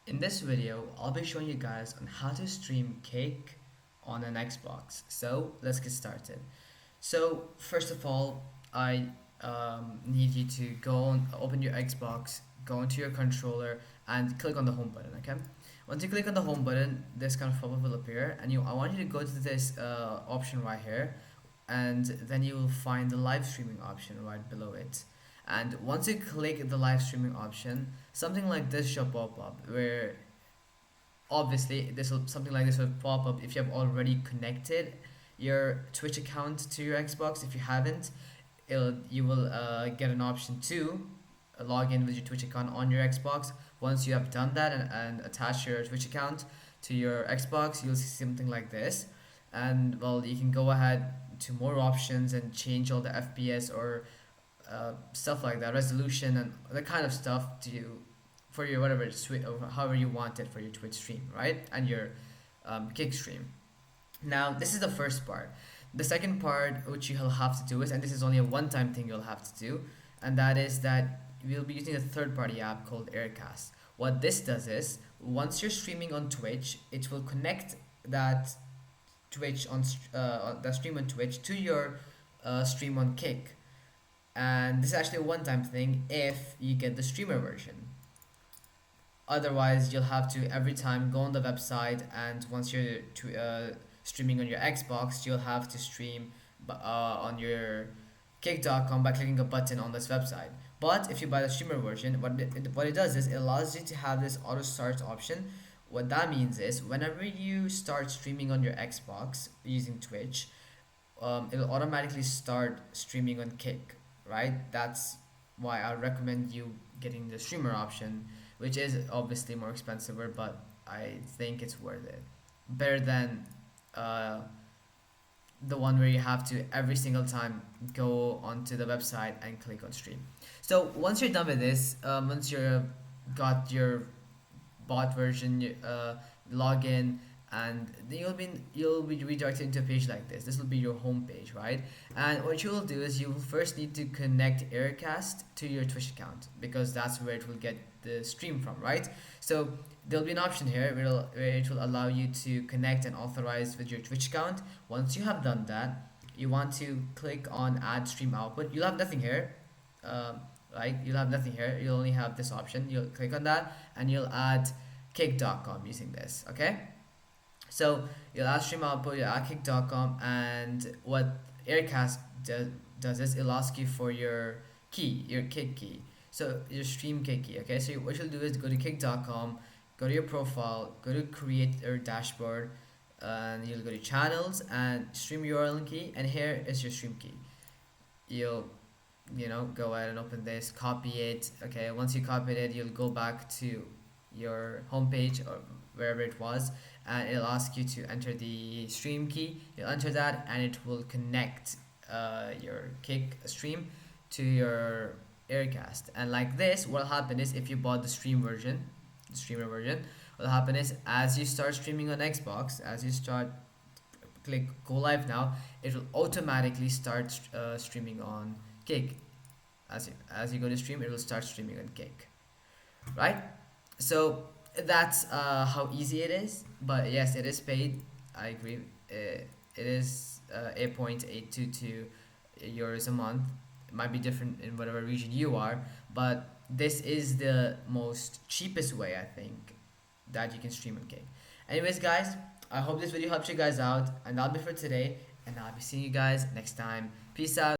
In this video, I'll be showing you guys on how to stream Cake on an Xbox. So let's get started. So first of all, I need you to open your Xbox, go into your controller, and click on the home button. Okay. Once you click on the home button, this kind of pop-up will appear, and I want you to go to this option right here, and then you will find the live streaming option right below it. And once you click the live streaming option, something like this should pop up, where obviously something like this will pop up if you have already connected your Twitch account to your Xbox. If you haven't, you will get an option to log in with your Twitch account on your Xbox. Once you have done that and attach your Twitch account to your Xbox, you'll see something like this. And well, you can go ahead to more options and change all the FPS or stuff like that, resolution and the kind of stuff to you for your whatever or however you want it for your Twitch stream, right? And your gig stream. Now, this is the first part. The second part, which you'll have to do is, and this is only a one-time thing you'll have to do, and that is that we'll be using a third-party app called Aircast. What this does is, once you're streaming on Twitch, it will connect that that stream on Twitch to your stream on Kick. And this is actually a one-time thing if you get the streamer version. Otherwise, you'll have to every time go on the website, and once you're streaming on your Xbox, you'll have to stream on your kick.com by clicking a button on this website. But if you buy the streamer version, what it does is it allows you to have this auto start option. What that means is whenever you start streaming on your Xbox using Twitch, it'll automatically start streaming on Kick, right? That's why I recommend you getting the streamer option, which is obviously more expensive, but I think it's worth it. Better than uh, the one where you have to every single time go onto the website and click on stream. So once you're done with this, once you're got your bot version, log in, and then you'll be redirected into a page like this. This will be your home page, right? And what you will do is you will first need to connect Aircast to your Twitch account, because that's where it will get the stream from, right? So there'll be an option here where it will allow you to connect and authorize with your Twitch account. Once you have done that, you want to click on add stream output. You'll have nothing here, right? You'll have nothing here. You'll only have this option. You'll click on that and you'll add kick.com using this, okay? So you'll add stream output, you'll add kick.com, and what Aircast does is it'll ask you for your key, your kick key. So your stream kick key, okay? So what you'll do is go to kick.com, go to your profile, go to create your dashboard, and you'll go to channels and stream URL key, and here is your stream key. You'll go ahead and open this, copy it, okay? Once you copied it, you'll go back to your homepage or wherever it was, and it'll ask you to enter the stream key. You'll enter that and it will connect your kick stream to your Aircast. And like this, what'll happen is if you bought the streamer version, what'll happen is as you start streaming on Xbox, as you start click go live now, it will automatically start streaming on Kick. As you go to stream, it will start streaming on Kick, right? So that's how easy it is. But yes, it is paid. I agree. It is 8.822 euros a month. It might be different in whatever region you are, but this is the most cheapest way, I think, that you can stream on Kick. Anyways, guys, I hope this video helped you guys out, and that'll be for today, and I'll be seeing you guys next time. Peace out.